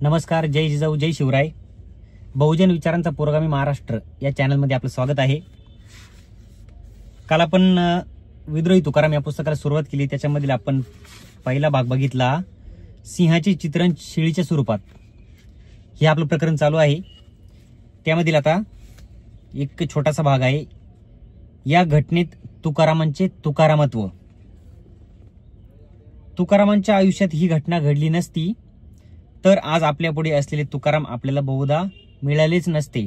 नमस्कार, जय जिजाऊ, जय शिवराय. बहुजन विचारांचा पुरोगामी महाराष्ट्र या चॅनलमध्ये आपलं स्वागत आहे. काल आपण विद्रोही तुकाराम या पुस्तकाला सुरुवात केली. त्याच्यामधील आपण पहिला भाग बघितला, सिंहाचे चित्रण शिळीच्या स्वरूपात. हे आपलं प्रकरण चालू आहे. त्यामधील आता एक छोटासा भाग आहे, या घटनेत तुकारामांचे तुकारामत्व. तुकारामांच्या आयुष्यात ही घटना घडली नसती तर आज आपल्या पुढे असलेले तुकाराम आपल्याला बहुधा मिळालेच नसते.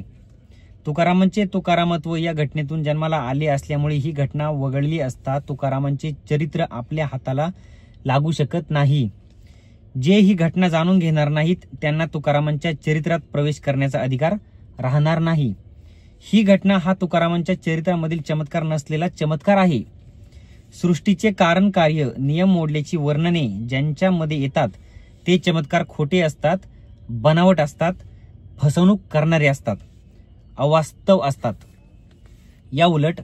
तुकारामांचे तुकारामत्व या घटनेतून जन्माला आले असल्यामुळे ही घटना वगळली असता तुकारामांचे चरित्र आपल्या हाताला लागू शकत नाही. जे ही घटना जाणून घेणार नाहीत त्यांना तुकारामांच्या चरित्रात प्रवेश करण्याचा अधिकार राहणार नाही. ही घटना हा तुकारामांच्या चरित्रामधील चमत्कार नसलेला चमत्कार आहे. सृष्टीचे कारण कार्य नियम मोडल्याची वर्णने ज्यांच्यामध्ये येतात ते चमत्कार खोटे असतात, बनावट असतात, फसवणूक करणारे असतात, अवास्तव असतात. या उलट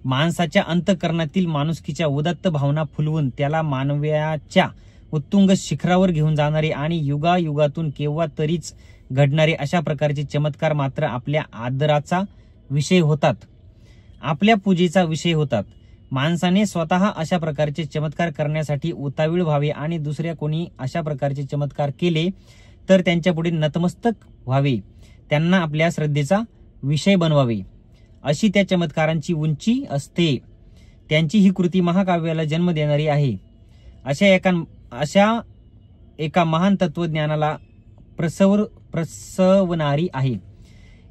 माणसाच्या अंतःकरणातील माणुसकीच्या उदात्त भावना फुलवून त्याला मानवाच्या उत्तुंग शिखरावर घेऊन जाणारे आणि युगायुगातून केव्हा तरीच घडणारे अशा प्रकारचे चमत्कार मात्र आपल्या आदराचा विषय होतात, आपल्या पूजेचा विषय होतात. माणसाने स्वतः अशा प्रकारचे चमत्कार करण्यासाठी उतावीळ व्हावे आणि दुसऱ्या कोणी अशा प्रकारचे चमत्कार केले तर त्यांच्या पुढे नतमस्तक व्हावे, त्यांना आपल्या श्रद्धेचा विषय बनवावे, अशी त्या चमत्कारांची उंची असते. त्यांची ही कृती महाकाव्याला जन्म देणारी आहे. अशा एका महान तत्वज्ञानाला प्रसवणारी आहे,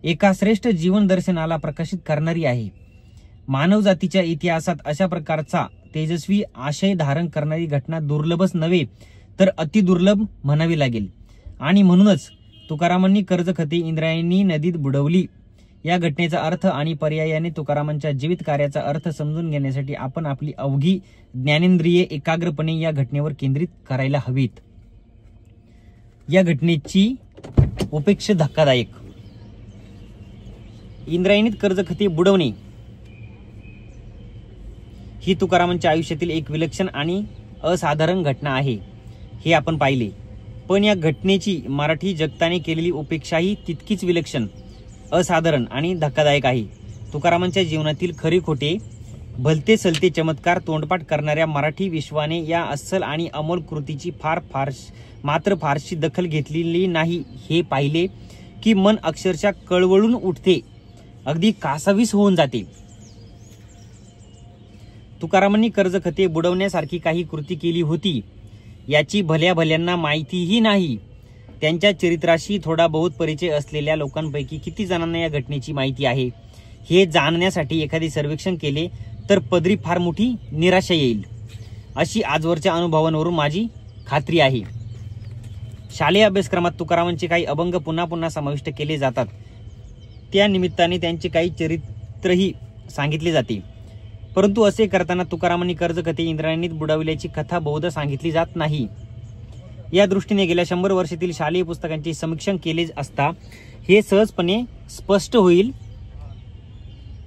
एका श्रेष्ठ जीवन दर्शनाला प्रकाशित करणारी आहे. मानव जातीच्या इतिहासात अशा प्रकारचा तेजस्वी आशय धारण करणारी घटना दुर्लभच नव्हे तर अतिदुर्लभ म्हणावी लागेल. आणि म्हणूनच तुकारामांनी कर्जखते इंद्रायणी नदीत बुडवली. या घटनेचा अर्थ आणि पर्यायाने तुकारामांच्या जीवित कार्याचा अर्थ समजून घेण्यासाठी आपण आपली अवघी ज्ञानेंद्रिये एकाग्रपणे या घटनेवर केंद्रित करायला हवीत. या घटनेची उपेक्षा धक्कादायक. इंद्रायणीत कर्जखते बुडवणे ही तुकारामांच्या आयुष्यातील एक विलक्षण आणि असाधारण घटना आहे, हे आपण पाहिले. पण या घटनेची मराठी जगताने केलेली उपेक्षाही तितकीच विलक्षण, असाधारण आणि धक्कादायक आहे. तुकारामांच्या जीवनातील खरे खोटे, भलते सलते चमत्कार तोंडपाठ करणाऱ्या मराठी विश्वाने या अस्सल आणि अमोल कृतीची मात्र फारशी दखल घेतलेली नाही, हे पाहिले की मन अक्षरशः कळवळून उठते, अगदी कासावीस होऊन जाते. तुकारामांनी कर्जखते बुडवण्यासारखी काही कृती केली होती याची भल्या भल्यांना माहितीही नाही. त्यांच्या चरित्राशी थोडा बहुत परिचय असलेल्या लोकांपैकी किती जणांना या घटनेची माहिती आहे हे जाणण्यासाठी एखादे सर्वेक्षण केले तर पदरी फार मोठी निराशा येईल, अशी आजवरच्या अनुभवांवरून माझी खात्री आहे. शालेय अभ्यासक्रमात तुकारामांचे काही अभंग पुन्हा पुन्हा समाविष्ट केले जातात. त्या निमित्ताने त्यांचे काही चरित्रही सांगितले जाते. परंतु असे करताना तुकारामांनी कर्जखते इंद्रायणीत बुडवल्याची कथा बहुधा सांगितली जात नाही. या दृष्टीने गेल्या 100 वर्षातील शालेय पुस्तकांचे समीक्षण केले असता हे सहजपणे स्पष्ट होईल.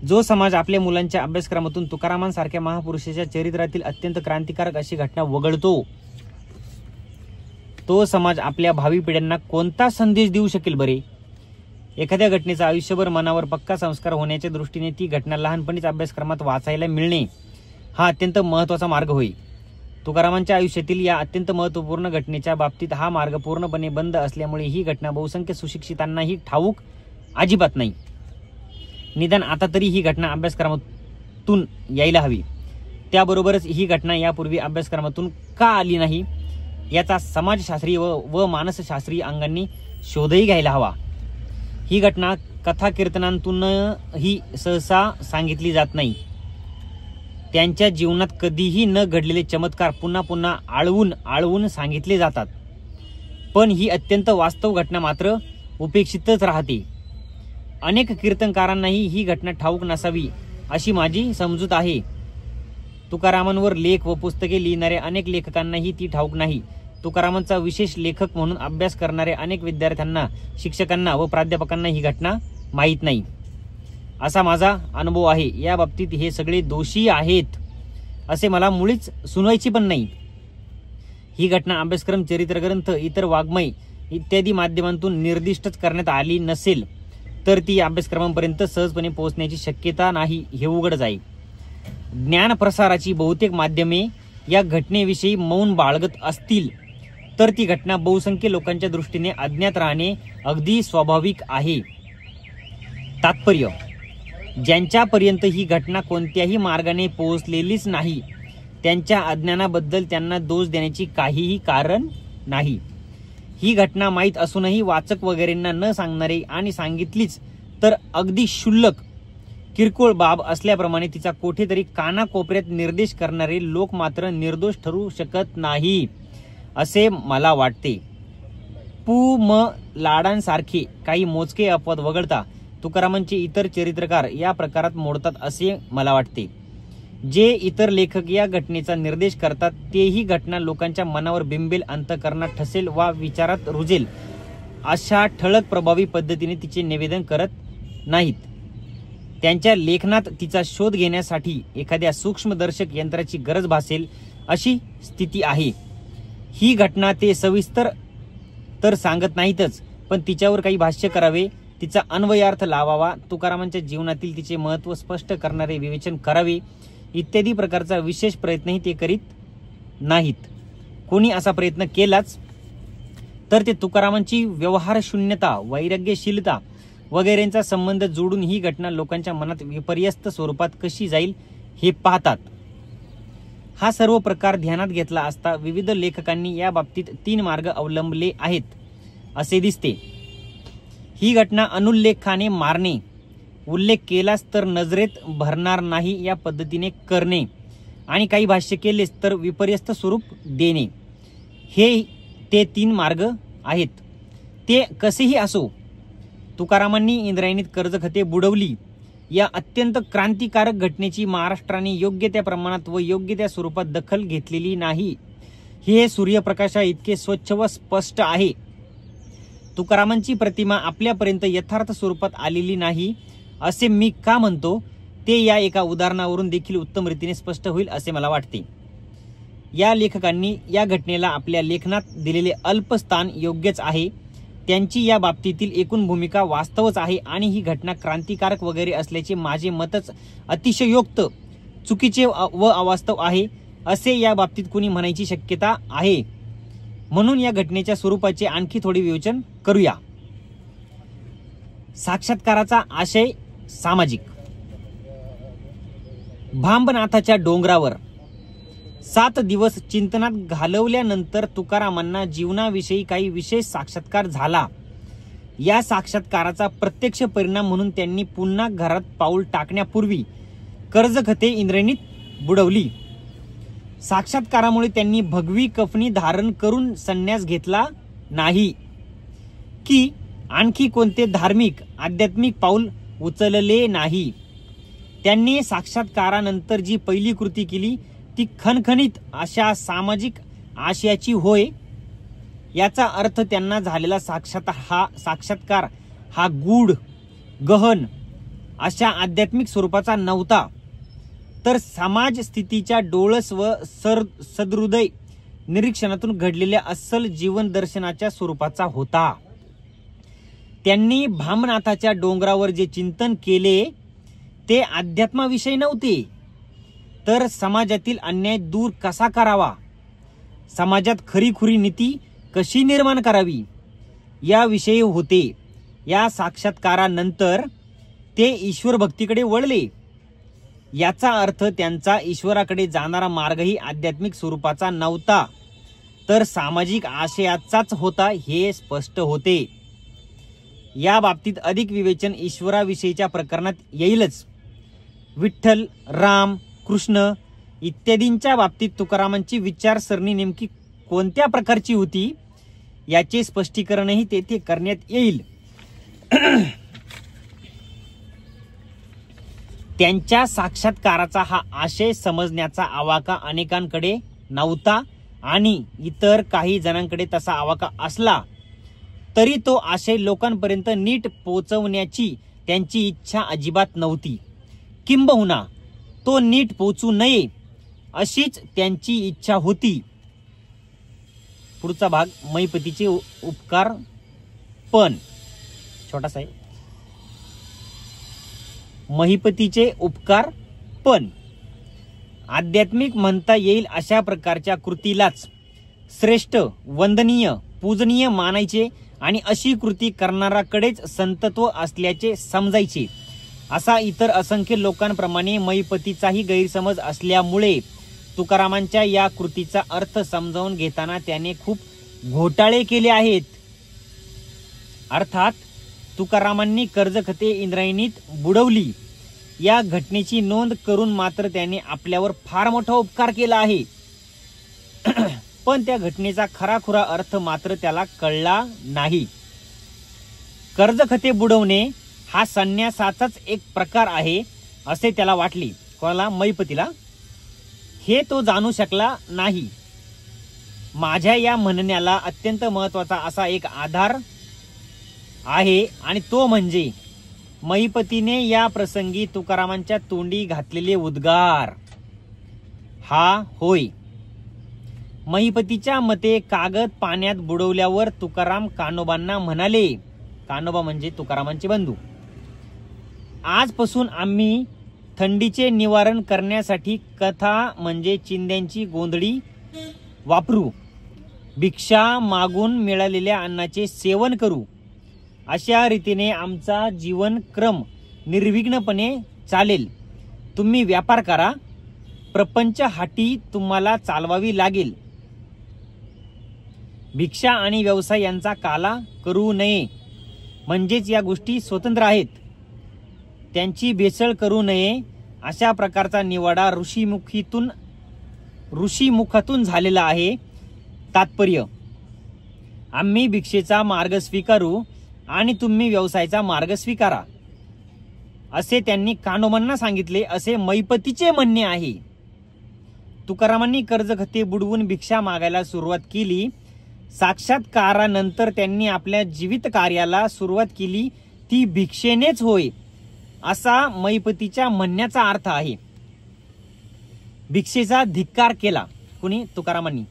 जो समाज आपल्या मुलांच्या अभ्यासक्रमातून तुकारामांसारख्या महापुरुषाच्या चरित्रातील अत्यंत क्रांतिकारक अशी घटना वगळतो, तो समाज आपल्या भावी पिढ्यांना कोणता संदेश देऊ शकेल बरे? एखाद्या घटनेचा आयुष्यभर मनावर पक्का संस्कार होण्याच्या दृष्टीने ती घटना लहानपणीच अभ्यासक्रमात वाचायला मिळणे हा अत्यंत महत्वाचा मार्ग होय. तुकारामांच्या आयुष्यातील या अत्यंत महत्वपूर्ण घटनेच्या बाबतीत हा मार्ग पूर्णपणे बंद असल्यामुळे ही घटना बहुसंख्य सुशिक्षितांनाही ठाऊक अजिबात नाही. निदान आता तरी ही घटना अभ्यासक्रमातून यायला हवी. त्याबरोबरच ही घटना यापूर्वी अभ्यासक्रमातून का आली नाही याचा समाजशास्त्रीय व मानसशास्त्रीय अंगांनी शोधही घ्यायला हवा. ही घटना कथा कीर्तनांतूनही सहसा सांगितली जात नाही. त्यांच्या जीवनात कधीही न घडलेले चमत्कार पुन्हा पुन्हा आळवून सांगितले जातात. पण ही अत्यंत वास्तव घटना मात्र उपेक्षितच राहते. अनेक कीर्तनकारांनाही ही घटना ठाऊक नसावी अशी माझी समजूत आहे. तुकारामांवर लेख व पुस्तके लिहिणाऱ्या अनेक लेखकांनाही ती ठाऊक नाही. तुकारामांचा विशेष लेखक म्हणून अभ्यास करणाऱ्या अनेक विद्यार्थ्यांना, शिक्षकांना व प्राध्यापकांना ही घटना माहीत नाही, असा माझा अनुभव आहे. या बाबतीत हे सगळे दोषी आहेत असे मला मुळीच सुनवायची पण नाही. ही घटना अभ्यासक्रम, चरित्रग्रंथ, इतर वाङ्मय इत्यादी माध्यमांतून निर्दिष्टच करण्यात आली नसेल तर ती अभ्यासक्रमांपर्यंत सहजपणे पोहोचण्याची शक्यता नाही हे उघडच आहे. ज्ञान प्रसाराची बहुतेक माध्यमे या घटनेविषयी मौन बाळगत असतील तर ती घटना बहुसंख्य लोकांच्या दृष्टीने अज्ञात राहणे अगदी स्वाभाविक आहे. तात्पर्य: ज्यांच्यापर्यंत ही घटना कोणत्याही मार्गाने पोहोचलेलीच नाही त्यांच्या अज्ञानाबद्दल त्यांना दोष देण्याची काहीही कारण नाही. ही घटना माहीत असूनही वाचक वगैरेंना न सांगणारे आणि सांगितलीच तर अगदी क्षुल्लक किरकोळ बाब असल्याप्रमाणे तिचा कोठेतरी कानाकोपऱ्यात निर्देश करणारे लोक मात्र निर्दोष ठरू शकत नाही असे मला वाटते. पु म लाडांसारखे काही मोजके अपवाद वगळता तुकारामांचे इतर चरित्रकार या प्रकारात मोडतात असे मला वाटते. जे इतर लेखक या घटनेचा निर्देश करतात तेही घटना लोकांच्या मनावर बिंबेल, अंतःकरणात ठसेल वा विचारात रुजेल अशा ठळक प्रभावी पद्धतीने तिचे निवेदन करत नाहीत. त्यांच्या लेखनात तिचा शोध घेण्यासाठी एखाद्या सूक्ष्मदर्शक यंत्राची गरज भासेल अशी स्थिती आहे. ही घटना ते सविस्तर तर सांगत नाहीतच, पण तिच्यावर काही भाष्य करावे, तिचा अन्वयार्थ लावावा, तुकारामांच्या जीवनातील तिचे महत्त्व स्पष्ट करणारे विवेचन करावे इत्यादी प्रकारचा विशेष प्रयत्नही ते करीत नाहीत. कोणी असा प्रयत्न केलाच तर ते तुकारामांची व्यवहारशून्यता, वैराग्यशीलता वगैरेंचा संबंध जोडून ही घटना लोकांच्या मनात विपर्यस्त स्वरूपात कशी जाईल हे पाहतात. हा सर्व प्रकार ध्यानात घेतला असता विविध लेखकांनी या बाबतीत 3 मार्ग अवलंबले आहेत असे दिसते. ही घटना अनुल्लेखाने मारणे, उल्लेख केलास तर नजरेत भरणार नाही या पद्धतीने करणे आणि काही भाष्य केलेस तर विपर्यस्त स्वरूप देणे, हे ते 3 मार्ग आहेत. ते कसेही असो, तुकारामांनी इंद्रायणीत कर्जखते बुडवली या अत्यंत क्रांतिकारक घटनेची महाराष्ट्राने योग्य त्या प्रमाणात व योग्य त्या स्वरूपात दखल घेतलेली नाही हे सूर्यप्रकाशा इतके स्वच्छ व स्पष्ट आहे. तुकारामांची प्रतिमा आपल्यापर्यंत यथार्थ स्वरूपात आलेली नाही असे मी का म्हणतो ते या एका उदाहरणावरून देखील उत्तम रीतीने स्पष्ट होईल असे मला वाटते. या लेखकांनी या घटनेला आपल्या लेखनात दिलेले अल्प स्थान योग्यच आहे. त्यांची या बाबतीतील एकूण भूमिका वास्तवच आहे आणि ही घटना क्रांतिकारक वगैरे असल्याचे माझे मतच अतिशयोक्त, चुकीचे व अवास्तव आहे असे या बाबतीत कुणी म्हणायची शक्यता आहे. म्हणून या घटनेच्या स्वरूपाचे आणखी थोडे विवेचन करूया. साक्षात्काराचा आशय सामाजिक. भांबनाथाच्या डोंगरावर 7 दिवस चिंतनात घालवल्यानंतर तुकारामांना जीवनाविषयी काही विशेष साक्षात्कार झाला. या साक्षात्काराचा प्रत्यक्ष परिणाम म्हणून त्यांनी पुन्हा घरात पाऊल टाकण्यापूर्वी कर्जखते इंद्रायणीत बुडवली. साक्षात्कारामुळे त्यांनी भगवी कफनी धारण करून संन्यास घेतला नाही की आणखी कोणते धार्मिक आध्यात्मिक पाऊल उचलले नाही. त्यांनी साक्षात्कारानंतर जी पहिली कृती केली ती खणखणीत अशा सामाजिक आशयाची होय. याचा अर्थ त्यांना झालेला साक्षात्कार हा गूढ, गहन अशा आध्यात्मिक स्वरूपाचा नव्हता, तर समाज स्थितीच्या डोळस व सदृदय निरीक्षणातून घडलेल्या अस्सल जीवन दर्शनाच्या स्वरूपाचा होता. त्यांनी भांबनाथाच्या डोंगरावर जे चिंतन केले ते अध्यात्माविषयी नव्हते, तर समाजातील अन्याय दूर कसा करावा, समाजात खरीखुरी नीती कशी निर्माण करावी याविषयी होते. या साक्षात्कारानंतर ते ईश्वर भक्तीकडे वळले. याचा अर्थ त्यांचा ईश्वराकडे जाणारा मार्गही आध्यात्मिक स्वरूपाचा नव्हता, तर सामाजिक आशयाचाच होता हे स्पष्ट होते. या बाबतीत अधिक विवेचन ईश्वराविषयीच्या प्रकरणात येईलच. विठ्ठल, राम, कृष्ण इत्यादींच्या बाबतीत तुकारामांची विचारसरणी नेमकी कोणत्या प्रकारची होती याचे स्पष्टीकरणही तेथे करण्यात येईल. त्यांच्या साक्षात्काराचा हा आशय समजण्याचा आवाका अनेकांकडे नव्हता आणि इतर काही जणांकडे तसा आवाका असला तरी तो आशय लोकांपर्यंत नीट पोहोचवण्याची त्यांची इच्छा अजिबात नव्हती. किंबहुना तो नीट पोहोचू नये अशीच त्यांची इच्छा होती. पुढचा भाग मैपतीचे उपकार पण, छोटासा आहे, महिपतीचे उपकार पण आध्यात्मिक म्हणता येईल अशा प्रकारच्या कृतीलाच श्रेष्ठ, वंदनीय, पूजनीय मानायचे आणि अशी कृती करणाराकडेच संतत्व असल्याचे समजायचे असा इतर असंख्य लोकांप्रमाणे महिपतीचाही गैरसमज असल्यामुळे तुकारामांच्या या कृतीचा अर्थ समजावून घेताना त्याने खूप घोटाळे केले आहेत. अर्थात तुकारामांनी कर्जखते इंद्रायणीत बुडवली या घटनेची नोंद करून मात्र त्याने आपल्यावर फार मोठा उपकार केला आहे. पण त्या घटनेचा खराखुरा अर्थ मात्र त्याला कळला नाही. कर्जखते बुडवणे हा संन्यासाचाच एक प्रकार आहे असे त्याला वाटले. कोणाला? मैपतीला. हे तो जाणू शकला नाही. माझ्या या म्हणण्याला अत्यंत महत्वाचा असा एक आधार आहे आणि तो म्हणजे महिपतीने या प्रसंगी तुकारामांच्या तोंडी घातलेले उद्गार. हा होय. महिपतीच्या मते कागद पाण्यात बुडवल्यावर तुकाराम कान्होबांना म्हणाले, कान्होबा म्हणजे तुकारामांचे बंधू, आजपासून आम्ही थंडीचे निवारण करण्यासाठी कथा म्हणजे चिंध्यांची गोंधळी वापरू, भिक्षा मागून मिळालेल्या अन्नाचे सेवन करू. अशा रीतीने आमचा जीवनक्रम निर्विघ्नपणे चालेल. तुम्ही व्यापार करा, प्रपंच हाटी तुम्हाला चालवावी लागेल. भिक्षा आणि व्यवसाय यांचा काला करू नये, म्हणजेच या गोष्टी स्वतंत्र आहेत, त्यांची भेसळ करू नये. अशा प्रकारचा निवाडा ऋषीमुखातून झालेला आहे. तात्पर्य, आम्ही भिक्षेचा मार्ग स्वीकारू आणि तुम्ही व्यवसायाचा मार्ग स्वीकारा असे त्यांनी कान्होबांना सांगितले असे मैपतीचे म्हणणे आहे. तुकारामांनी कर्जखते बुडवून भिक्षा मागायला सुरुवात केली. साक्षात्कारानंतर त्यांनी आपल्या जीवित कार्याला सुरुवात केली ती भिक्षेनेच होय असा मैपतीच्या म्हणण्याचा अर्थ आहे. भिक्षेचा धिक्कार केला कुणी? तुकारामांनी.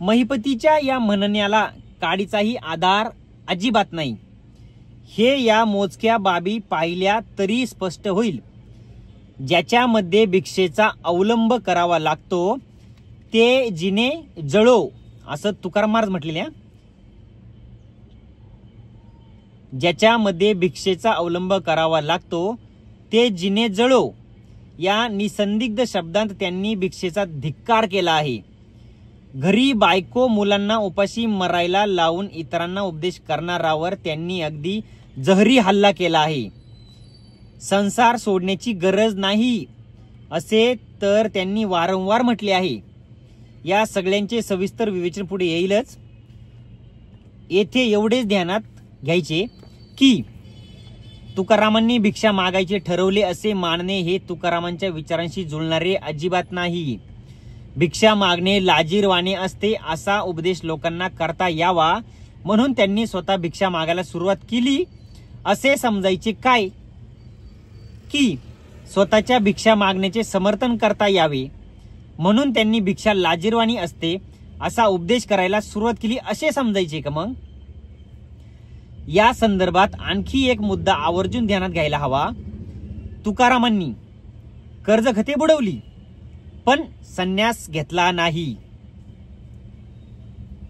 महिपतीच्या या म्हणण्याला काडीचाही आधार अजिबात नाही. हे या मोजक्या बाबी पाहिल्या तरी स्पष्ट होईल. ज्याच्यामध्ये भिक्षेचा अवलंब करावा लागतो ते जिने जळो असं तुकाराम महाराज म्हटलेल्या. ज्याच्यामध्ये भिक्षेचा अवलंब करावा लागतो ते जिने जळो या निसंदिग्ध शब्दांत त्यांनी भिक्षेचा धिक्कार केला आहे. घरी बायको मुलांना उपाशी मरायला लावून इतरांना उपदेश करणारावर त्यांनी अगदी जहरी हल्ला केला आहे. संसार सोडण्याची गरज नाही असे तर त्यांनी वारंवार म्हटले आहे. या सगळ्यांचे सविस्तर विवेचन पुढे येईलच. येथे एवढेच ध्यानात घ्यायचे की तुकारामांनी भिक्षा मागायचे ठरवले असे मानणे हे तुकारामांच्या विचारांशी जुळणारे अजिबात नाही. भिक्षा मागणे लाजीरवाणे असते असा उपदेश लोकांना करता यावा म्हणून त्यांनी स्वतः भिक्षा मागायला सुरुवात केली असे समजायचे काय? की स्वतःच्या भिक्षा मागण्याचे समर्थन करता यावे म्हणून त्यांनी भिक्षा लाजीरवाणी असते असा उपदेश करायला सुरुवात केली असे समजायचे का? मग या संदर्भात आणखी एक मुद्दा आवर्जून ध्यानात घ्यायला हवा. तुकारामांनी कर्जखते बुडवली पण संन्यास घेतला नाही.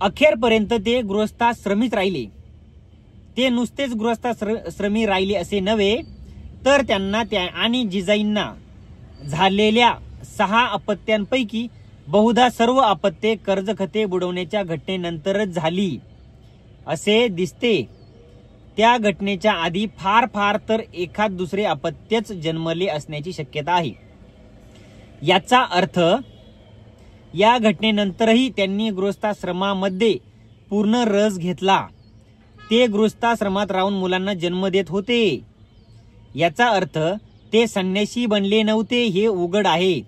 अखेरपर्यंत ते गृहस्थाश्रमीच राहिले. ते नुसतेच गृहस्थाश्रमी राहिले असे नव्हे तर त्यांना आणि जिजाईंना झालेल्या 6 अपत्यांपैकी बहुधा सर्व अपत्ये कर्जखते बुडवण्याच्या घटनेनंतरच झाली असे दिसते. त्या घटनेच्या आधी फार फार तर एखाद दुसरे अपत्यच जन्मले असण्याची शक्यता आहे. याचा अर्थ या घटनेनंतरही त्यांनी गृहस्थाश्रमामध्ये पूर्ण रस घेतला. ते गृहस्थाश्रमात राहून मुलांना जन्म देत होते. याचा अर्थ ते संन्यासी बनले नव्हते हे उघड आहे.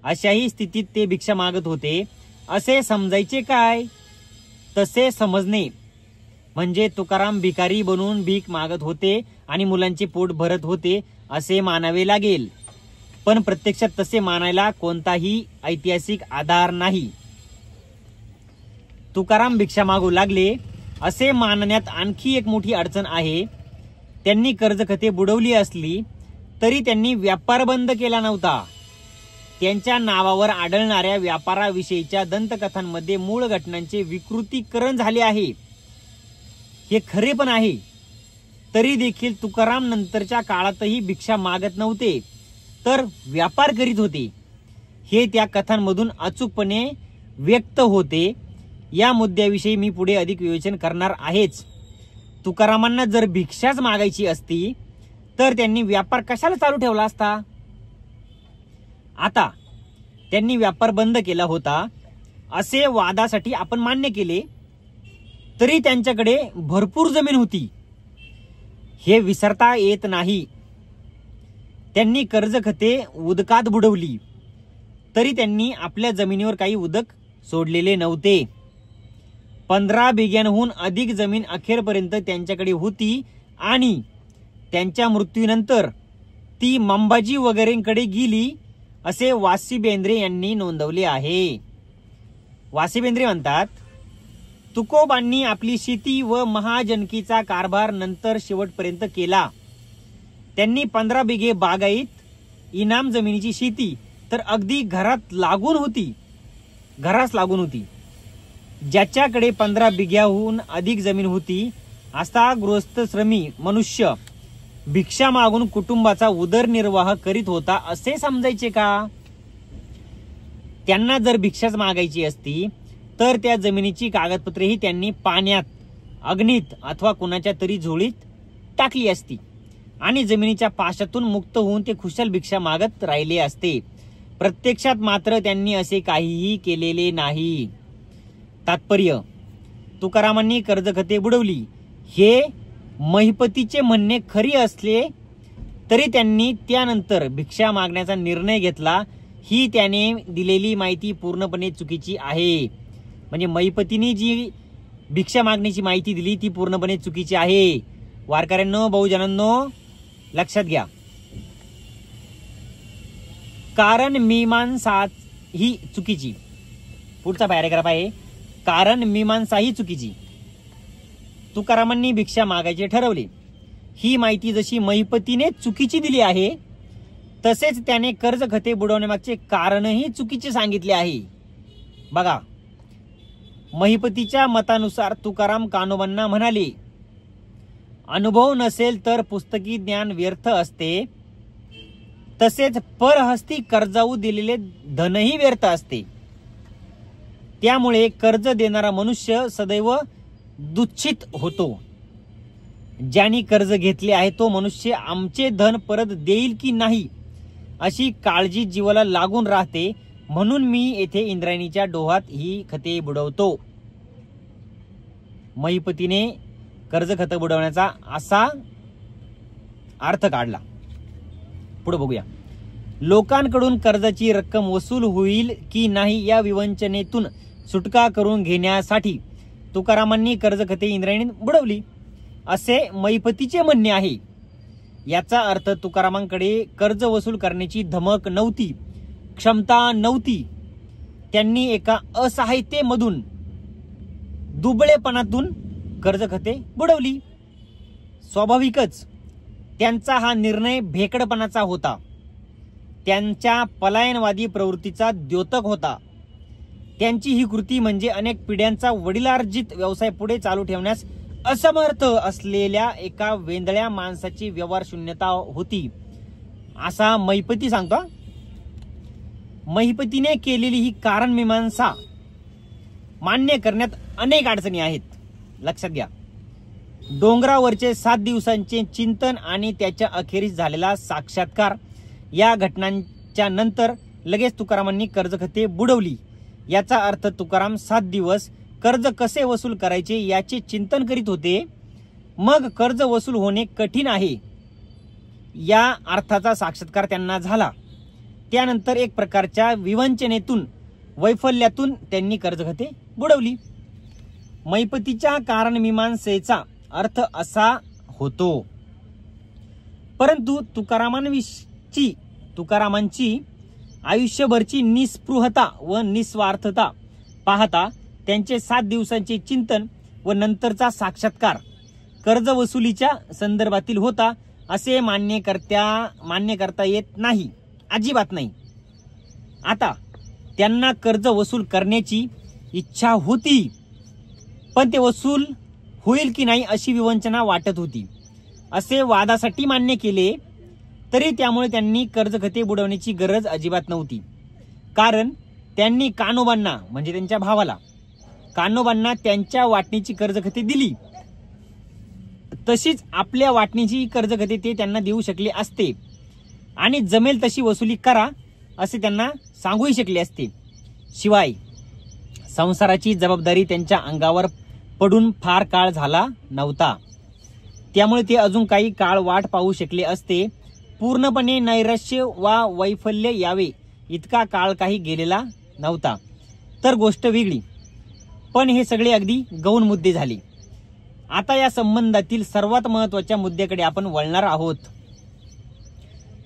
अशाही स्थितीत ते भिक्षा मागत होते असे समजायचे काय? तसे समजणे म्हणजे तुकाराम भिकारी बनून भीक मागत होते आणि मुलांचे पोट भरत होते असे मानावे लागेल. पण प्रत्यक्षात तसे मानायला कोणताही ऐतिहासिक आधार नाही. तुकाराम भिक्षा मागू लागले असे मानण्यात आणखी एक मोठी अडचण आहे. त्यांनी कर्जखते बुडवली असली तरी त्यांनी व्यापार बंद केला नव्हता. त्यांच्या नावावर आढळणाऱ्या व्यापाराविषयीच्या दंतकथांमध्ये मूळ घटनांचे विकृतीकरण झाले आहे, हे खरे पण आहे. तरी देखील तुकाराम नंतरच्या काळातही भिक्षा मागत नव्हते, तर व्यापार करीत होते, हे त्या कथांमधून अचूकपणे व्यक्त होते. या मुद्द्याविषयी मी पुढे अधिक विवेचन करणार आहेच. तुकारामांना जर भिक्षाच मागायची असती तर त्यांनी व्यापार कशाला चालू ठेवला असता. आता त्यांनी व्यापार बंद केला होता असे वादासाठी आपण मान्य केले, तरी त्यांच्याकडे भरपूर जमीन होती, हे विसरता येत नाही. त्यांनी कर्जखते उदकात बुडवली, तरी त्यांनी आपल्या जमिनीवर काही उदक सोडलेले नव्हते. 15 बिघ्यांहून अधिक जमीन अखेरपर्यंत त्यांच्याकडे होती आणि त्यांच्या मृत्यूनंतर ती मंबाजी वगैरेंकडे गेली असे वासी बेंद्रे यांनी नोंदवले आहे. वासी बेंद्रे म्हणतात, तुकोबांनी आपली शेती व महाजनकीचा कारभार नंतर शेवटपर्यंत केला. त्यांनी 15 बिघे बागायत इनाम जमिनीची शेती तर अगदी घरास लागून होती. ज्याच्याकडे 15 बिघ्याहून अधिक जमीन होती असा गृहस्थ श्रमी मनुष्य भिक्षा मागून कुटुंबाचा उदरनिर्वाह करीत होता असे समजायचे का. त्यांना जर भिक्षाच मागायची असती तर त्या जमिनीची कागदपत्रेही त्यांनी पाण्यात, अग्नीत अथवा कुणाच्या तरी झोळीत टाकली असती आणि जमिनीच्या पाशातून मुक्त होऊन ते खुशाल भिक्षा मागत राहिले असते. प्रत्यक्षात मात्र त्यांनी असे काहीही केलेले नाही. तात्पर्य, तुकारामांनी कर्जखते बुडवली हे महिपतीचे म्हणणे खरी असले तरी त्यांनी त्यानंतर भिक्षा मागण्याचा निर्णय घेतला, ही त्याने दिलेली माहिती पूर्णपणे चुकीची आहे. म्हणजे महिपतीने जी भिक्षा मागण्याची माहिती दिली ती पूर्णपणे चुकीची आहे. वारकऱ्यांनो, बहुजनांनो, लक्षात घ्या. कारण मीमांसा ही चुकीची. पुढचा पॅराग्राफ आहे, कारण मीमांसा ही चुकीची. तुकारामांनी भिक्षा मागायचे ठरवले, ही माहिती जशी महिपतीने चुकीची दिली आहे तसेच त्याने कर्जखते बुडवण्यामागचे कारणही चुकीचे सांगितले आहे. बघा, महिपतीच्या मतानुसार तुकाराम कान्होबांना म्हणाले, अनुभव नसेल तर पुस्तकी ज्ञान व्यर्थ असते, तसेच परहस्ती कर्जाऊ दिलेले धनही व्यर्थ असते. त्यामुळे कर्ज देणारा मनुष्य सदैव दुःखित होतो. ज्यांनी कर्ज घेतले आहे तो मनुष्य आमचे धन परत देईल की नाही अशी काळजी जीवाला लागून राहते. म्हणून मी येथे इंद्रायणीच्या डोहात ही खते बुडवतो. महिपतीने कर्जखत बुडवण्याचा असा अर्थ काढला. पुढे बघूया. लोकांकडून कर्जाची रक्कम वसूल होईल की नाही या विवंचनेतून सुटका करून घेण्यासाठी तुकारामांनी कर्जखते इंद्रायणीत बुडवली असे महिपतीचे म्हणणे आहे. याचा अर्थ तुकारामांकडे कर्ज वसूल करण्याची धमक नव्हती, क्षमता नव्हती. त्यांनी एका असहायतेमधून, दुबळेपणातून कर्जखते बुडवली. स्वाभाविकच त्यांचा हा निर्णय भेकडपणाचा होता, त्यांच्या पलायनवादी प्रवृत्तीचा द्योतक होता. त्यांची ही कृती म्हणजे अनेक पिढ्यांचा वडिलार्जित व्यवसाय पुढे चालू ठेवण्यास असमर्थ असलेल्या एका वेंधळ्या माणसाची व्यवहार शून्यता होती असा महिपती सांगतो. महिपतीने केलेली ही कारण मीमांसा मान्य करण्यात अनेक अडचणी आहेत. लक्षात घ्या. डोंगरावरचे 7 दिवसांचे चिंतन आणि त्याच्या अखेरीस झालेला साक्षात्कार या घटनांच्या नंतर लगेच तुकारामांनी कर्जखते बुडवली. याचा अर्थ तुकाराम 7 दिवस कर्ज कसे वसूल करायचे याचे चिंतन करीत होते. मग कर्ज वसूल होणे कठीण आहे या अर्थाचा साक्षात्कार त्यांना झाला. त्यानंतर एक प्रकारच्या विवंचनेतून, वैफल्यातून त्यांनी कर्जखते बुडवली. महिपतीच्या कारण मीमांसेचा अर्थ असा होतो. परंतु तुकारामांची आयुष्यभरची निस्पृहता व निस्वार्थता पाहता त्यांचे 7 दिवसांचे चिंतन व नंतरचा साक्षात्कार कर्ज वसुलीच्या संदर्भातील होता असे मान्य करता येत नाही, अजिबात नाही. आता त्यांना कर्ज वसूल करण्याची इच्छा होती, पण ते वसूल होईल की नाही अशी विवंचना वाटत होती. असे वादासाठी मान्य केले तरी त्यामुळे त्यांनी कर्ज खाते बुडवण्याची गरज अजिबात नव्हती. कारण त्यांनी कान्होबांना म्हणजे त्यांच्या भावाला कान्होबांना त्यांच्या वाटणीची कर्ज खाते दिली, तशीच आपल्या वाटणीची कर्ज खाते ते त्यांना देऊ शकले असते आणि जमेल तशी वसुली करा असे त्यांना सांगूही शकले असते. शिवाय संसाराची जबाबदारी त्यांच्या अंगावर पडून फार काळ झाला नव्हता, त्यामुळे ते अजून काही काळ वाट पाहू शकले असते. पूर्णपणे नैराश्य वा वैफल्य यावे इतका काळ काही गेलेला नव्हता तर गोष्ट वेगळी, पण हे सगळे अगदी गौण मुद्दे झाले. आता या संबंधातील सर्वात महत्वाच्या मुद्द्याकडे आपण वळणार आहोत.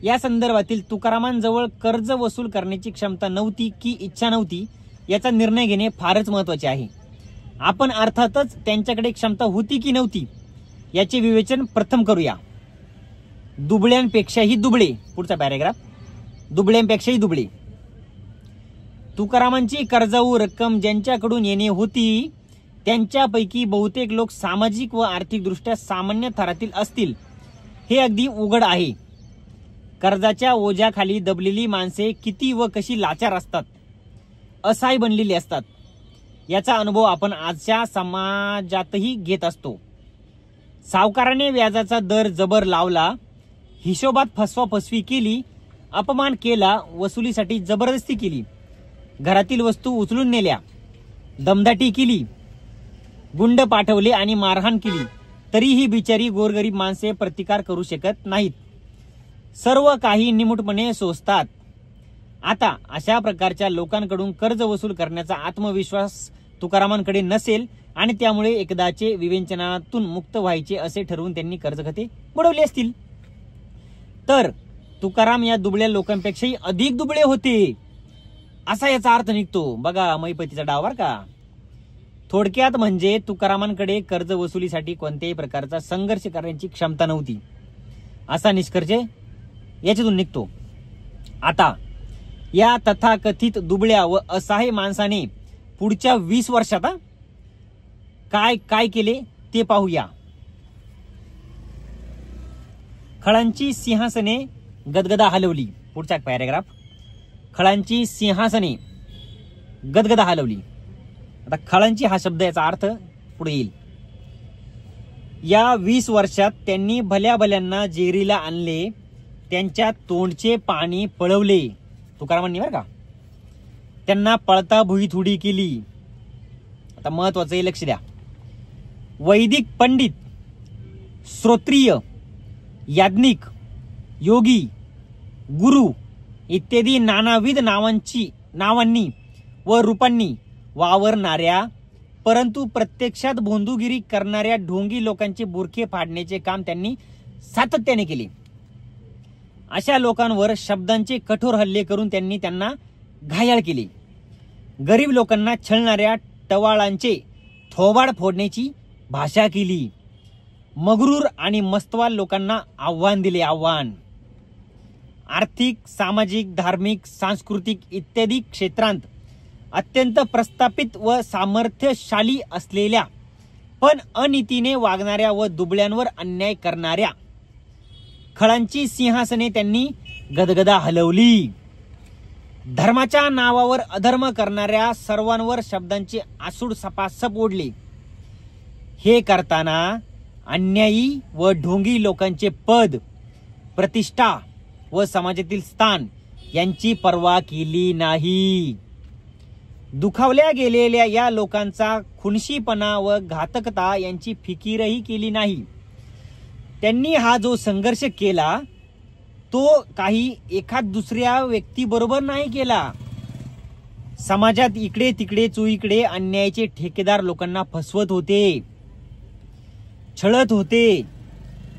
या संदर्भातील तुकारामांजवळ कर्ज वसूल करण्याची क्षमता नव्हती की इच्छा नव्हती याचा निर्णय घेणे फारच महत्वाचे आहे. आपण अर्थातच त्यांच्याकडे क्षमता होती की नव्हती याचे विवेचन प्रथम करूया. दुबळ्यांपेक्षाही दुबळे, पुढचा पॅरेग्राफ, दुबळ्यांपेक्षाही दुबळे. तुकारामांची कर्जाऊ रक्कम ज्यांच्याकडून येणे होती त्यांच्यापैकी बहुतेक लोक सामाजिक व आर्थिक दृष्ट्या सामान्य थरातील असतील हे अगदी उघड आहे. कर्जाच्या ओझ्याखाली दबलेली माणसे किती व कशी लाचार असतात, असहाय बनलेली असतात याचा अनुभव आपण आजच्या समाजातही घेत असतो. सावकाराने व्याजाचा दर जबर लावला, हिशोबात फसवाफसवी केली, अपमान केला, वसुलीसाठी जबरदस्ती केली, घरातील वस्तू उचलून नेल्या, दमदाटी केली, गुंड पाठवले आणि मारहाण केली तरीही बिचारी गोरगरीब माणसे प्रतिकार करू शकत नाहीत. सर्व काही निमूटपणे सोसतात. आता अशा प्रकारच्या लोकांकडून कर्ज वसूल करण्याचा आत्मविश्वास तुकारामांकडे नसेल आणि त्यामुळे एकदाचे विवेचनातून मुक्त व्हायचे असे ठरवून त्यांनी कर्ज खाते बुडवले असतील. तर तुकाराम या दुबळ्या लोकांपेक्षाही अधिक दुबळे होते असा याचा अर्थ निघतो. बघा मैपतीचा डाव बर का. थोडक्यात म्हणजे तुकारामांकडे कर्ज वसुलीसाठी कोणत्याही प्रकारचा संघर्ष करण्याची क्षमता नव्हती असा निष्कर्ष याच्यातून निघतो. आता या तथाकथित दुबळ्या व असहाय माणसाने पुढच्या 20 वर्षात काय काय केले ते पाहूया. खळांची सिंहासने गदगदा हलवली, पुढचा पॅरेग्राफ. खळांची सिंहासने गदगदा हलवली. आता खळांची हा शब्द याचा अर्थ पुढे येईल. या 20 वर्षात त्यांनी भल्या भल्यांना जेरीला आणले, त्यांच्या तोंडचे पाणी पळवले तुकारामांनी बरं का. त्यांना पळता भुई थोडी केली. आता महत्वाचं हे लक्ष द्या. वैदिक पंडित, श्रोत्रिय, याज्ञिक, योगी, गुरु इत्यादी नानाविध नावांनी व रूपांनी वावरणाऱ्या परंतु प्रत्यक्षात भोंदूगिरी करणाऱ्या ढोंगी लोकांचे बुरखे फाडण्याचे काम त्यांनी सातत्याने केले. अशा लोकांवर शब्दांचे कठोर हल्ले करून त्यांनी त्यांना घायाळ केले. गरीब लोकांना छळणाऱ्या टवाळांचे थोबाड फोडण्याची भाषा केली. मगरूर आणि मस्तवाल लोकांना आव्हान दिले. आर्थिक, सामाजिक, धार्मिक, सांस्कृतिक इत्यादी क्षेत्रांत अत्यंत प्रस्थापित व सामर्थ्यशाली असलेल्या पण अनितीने वागणाऱ्या व दुबळ्यांवर अन्याय करणाऱ्या खळांची सिंहासने त्यांनी गदगदा हलवली. धर्माच्या नावावर अधर्म करणाऱ्या सर्वांवर शब्दांचे आसूड सपासप ओढले. हे करताना अन्यायी व ढोंगी लोकांचे पद, प्रतिष्ठा व समाजातील स्थान यांची पर्वा केली नाही. दुखावल्या गेलेल्या या लोकांचा खुनशीपणा व घातकता यांची फिकीरही केली नाही. त्यांनी हा जो संघर्ष केला तो काही एखाद दुसऱ्या व्यक्तीबरोबर नाही केला. समाजात इकडे तिकडे चोहीकडे अन्यायाचे ठेकेदार लोकांना फसवत होते, छळत होते.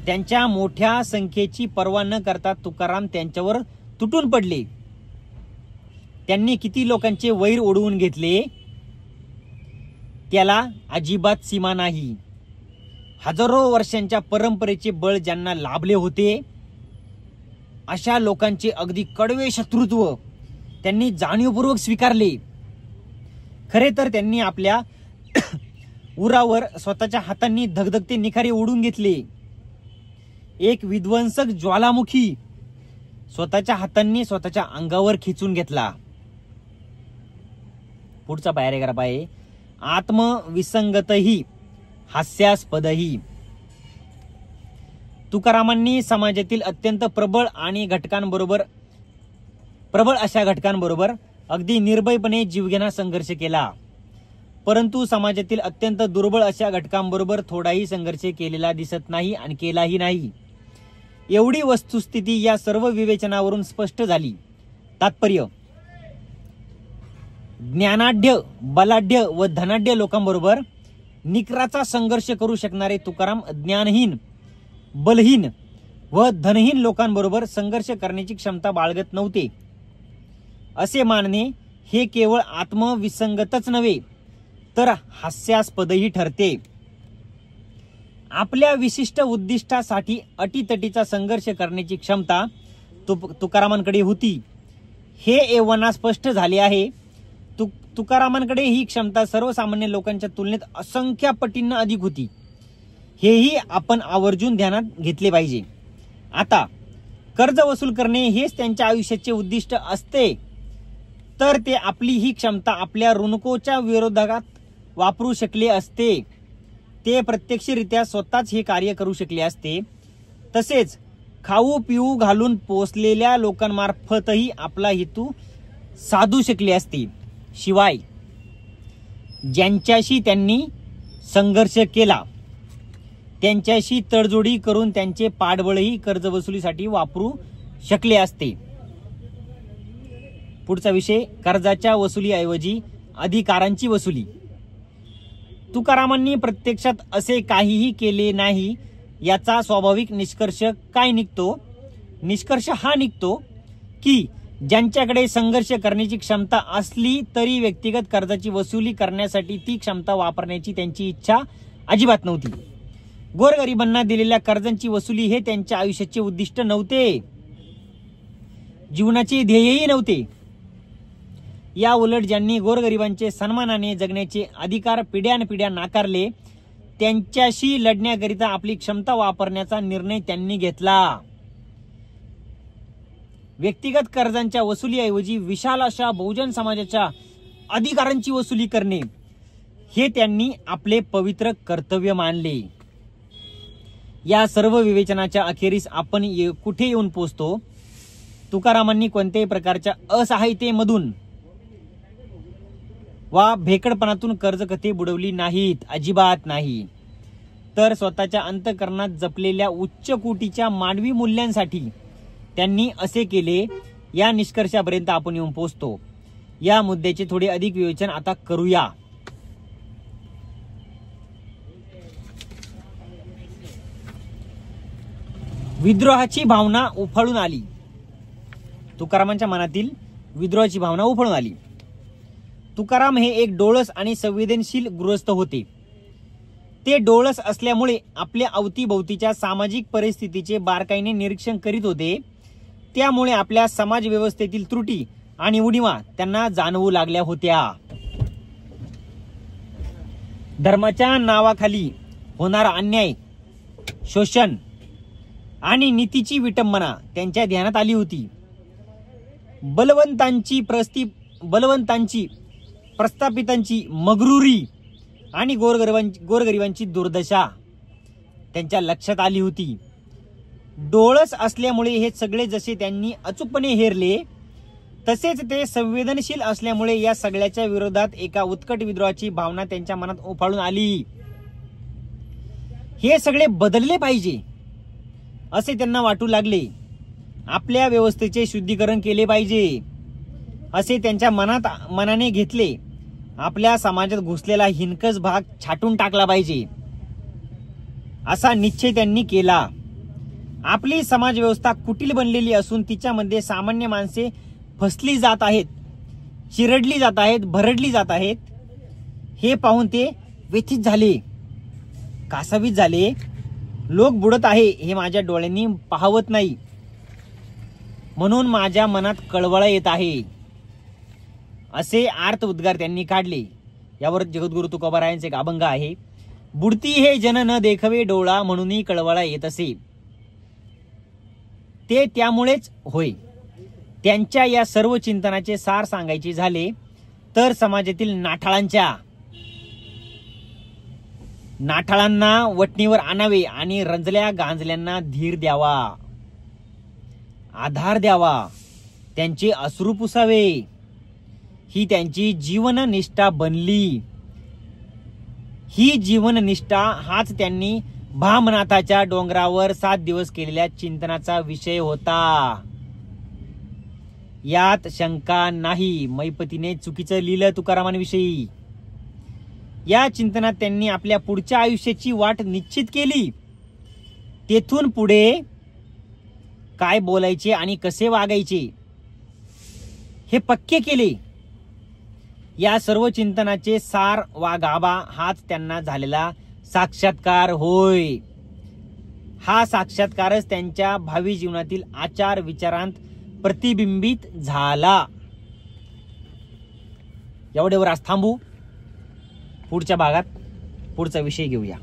त्यांच्या मोठ्या संख्येची पर्वा न करता तुकाराम त्यांच्यावर तुटून पडले. त्यांनी किती लोकांचे वैर ओढवून घेतले. त्याला अजिबात सीमा नाही. हजारो वर्षांच्या परंपरेचे बळ ज्यांना लाभले होते अशा लोकांचे अगदी कडवे शत्रुत्व त्यांनी जाणीवपूर्वक स्वीकारले. खरे तर त्यांनी आपल्या उरावर स्वतःच्या हातांनी धगधगते निखारे ओढून घेतले. एक विध्वंसक ज्वालामुखी स्वतःच्या हातांनी स्वतःच्या अंगावर खिचून घेतला. पुढचा पॅरेग्राफ आहे, आत्मविसंगतही हास्यास्पदही. तुकारामांनी समाजातील अत्यंत प्रबळ अशा घटकांबरोबर अगदी निर्भयपणे जीवघेणा संघर्ष केला, परंतु समाजातील अत्यंत दुर्बळ अशा घटकांबरोबर थोडाही संघर्ष केलेला दिसत नाही आणि केलाही नाही. एवढी वस्तुस्थिती या सर्व विवेचनावरून स्पष्ट झाली. तात्पर्य, ज्ञानाढ्य, बलाढ्य व धनाढ्य लोकांबरोबर निकराचा संघर्ष करू शकणारे तुकाराम ज्ञानहीन, बलहीन व धनहीन लोकांबरोबर संघर्ष करण्याची क्षमता बाळगत नव्हते. असे मानणे हे केवळ आत्मविसंगतच नव्हे तर हास्यास्पदही ठरते. आपल्या विशिष्ट उद्दिष्टासाठी अटीतटीचा संघर्ष करण्याची क्षमता तुकारामांकडे होती हे एव्हाना स्पष्ट झाले आहे. तुकारामांकडे ही क्षमता सर्वसामान्य लोकांच्या तुलनेत असंख्य पटींना अधिक होती, हेही आपण आवर्जून ध्यानात घेतले पाहिजे. आता कर्ज वसूल करणे हेच त्यांच्या आयुष्याचे उद्दिष्ट असते तर ते आपली ही क्षमता आपल्या ऋणकोच्या विरोधात वापरू शकले असते. ते प्रत्यक्षरित्या स्वतःच हे कार्य करू शकले असते. तसेच खाऊ पिऊ घालून पोचलेल्या लोकांमार्फतही आपला हेतू साधू शकले असते. शिवाय ज्यांच्याशी त्यांनी संघर्ष केला त्यांच्याशी तडजोडी करून त्यांचे पाठबळही कर्जवसुलीसाठी वापरू शकले असते. पुढचा विषय, कर्जाच्या वसुलीऐवजी अधिकारांची वसुली. तुकारामांनी प्रत्यक्षात असे काहीही केले नाही याचा स्वाभाविक निष्कर्ष काय निघतो? निष्कर्ष हा निघतो की ज्यांच्याकडे संघर्ष करण्याची क्षमता असली तरी व्यक्तिगत कर्जाची वसुली करण्यासाठी ती क्षमता वापरण्याची त्यांची इच्छा अजिबात नव्हती. गोरगरिबांना दिलेल्या कर्जांची वसुली हे त्यांच्या आयुष्याचे उद्दिष्ट नव्हते, जीवनाचे ध्येयही नव्हते. या उलट ज्यांनी गोरगरिबांचे सन्मानाने जगण्याचे अधिकार पिढ्यानपिढ्या नाकारले त्यांच्याशी लढण्याकरिता आपली क्षमता वापरण्याचा निर्णय त्यांनी घेतला. व्यक्तिगत कर्जांच्या वसुलीऐवजी विशाल अशा बहुजन समाजाच्या अधिकारांची वसुली करणे हे त्यांनी आपले पवित्र कर्तव्य मानले. या सर्व विवेचनाच्या अखेरीस आपण कुठे येऊन पोहोचतो? तुकारामांनी कोणत्याही प्रकारच्या असहायतेमधून वा भेकडपणातून कर्ज कथे बुडवली नाहीत, अजिबात नाही. तर स्वतःच्या अंतःकरणात जपलेल्या उच्च कोटीच्या मानवी मूल्यांसाठी त्यांनी असे केले. या निष्कर्षापर्यंत आपण येऊन पोहोचतो. या मुद्द्याचे थोडे अधिक विवेचन आता करूया. विद्रोहाची भावना उफाळून आली. तुकारामांच्या मनातील विद्रोहाची भावना उफाळून आली. तुकाराम हे एक डोळस आणि संवेदनशील गृहस्थ होते. ते डोळस असल्यामुळे आपल्या अवतीभोवतीच्या सामाजिक परिस्थितीचे बारकाईने निरीक्षण करीत होते. त्यामुळे आपल्या समाज व्यवस्थेतील त्रुटी आणि उणिवा त्यांना जाणवू लागल्या होत्या. धर्माच्या नावाखाली होणारा अन्याय, शोषण आणि नीतीची विटंबना त्यांच्या ध्यानात आली होती. बलवंतांची प्रस्थापितांची मगरुरी आणि गोरगरिबांची दुर्दशा त्यांच्या लक्षात आली होती. डोळस असल्यामुळे हे सगळे जसे त्यांनी अचूकपणे हेरले तसेच ते संवेदनशील असल्यामुळे या सगळ्याच्या विरोधात एका उत्कट विद्रोहाची भावना त्यांच्या मनात उफाळून आली. हे सगळे बदलले पाहिजे असे त्यांना वाटू लागले. आपल्या व्यवस्थेचे शुद्धीकरण केले पाहिजे असे त्यांच्या मनाने घेतले. आपल्या समाजात घुसलेला हिनकस भाग छाटून टाकला पाहिजे असा निश्चय त्यांनी केला. आपली समाज व्यवस्था कुटील बनलेली असून तिच्यामध्ये सामान्य माणसे फसली जात आहेत, चिरडली जात आहेत, भरडली जात आहेत. हे पाहून ते व्यथित झाले, कासावीस झाले. लोक बुडत आहे हे माझ्या डोळ्यांनी पाहवत नाही, म्हणून माझ्या मनात कळवळ येत आहे, असे आर्त उद्गार त्यांनी काढले. यावर जगद्गुरु तुकोबारायांचे एक अभंग आहे. बुडती हे जन न देखवे डोळा, म्हणूनही कळवळा येत असे. ते त्यामुळेच होय. त्यांच्या या सर्व चिंतनाचे सार सांगायचे झाले तर समाजातील नाठाळांना वटणीवर आणावे आणि रंजल्या गांजल्यांना धीर द्यावा, आधार द्यावा, त्यांचे अश्रू पुसावे. ही त्यांची जीवननिष्ठा बनली. ही जीवननिष्ठा हाच त्यांनी भामनाथाच्या डोंगरावर 7 दिवस केलेल्या चिंतनाचा विषय होता. यात शंका नाही. मैपतीने चुकीचं लिहिलं तुकारामांविषयी. या चिंतनात त्यांनी आपल्या पुढच्या आयुष्याची वाट निश्चित केली. तेथून पुढे काय बोलायचे आणि कसे वागायचे हे पक्के केले. या सर्व चिंतनाचे सार वा गाभा हाच त्यांना झालेला साक्षात्कार होय. हा साक्षात्कारच त्यांच्या भावी जीवनातील आचार विचारांत प्रतिबिंबित झाला. एवढ्यावर आज थांबू. पुढच्या भागात पुढचा विषय घेऊया.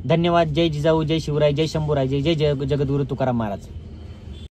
धन्यवाद. जय जिजाऊ, जय शिवराय, जय शंभूराय, जय जय जगद्गुरु तुकाराम महाराज.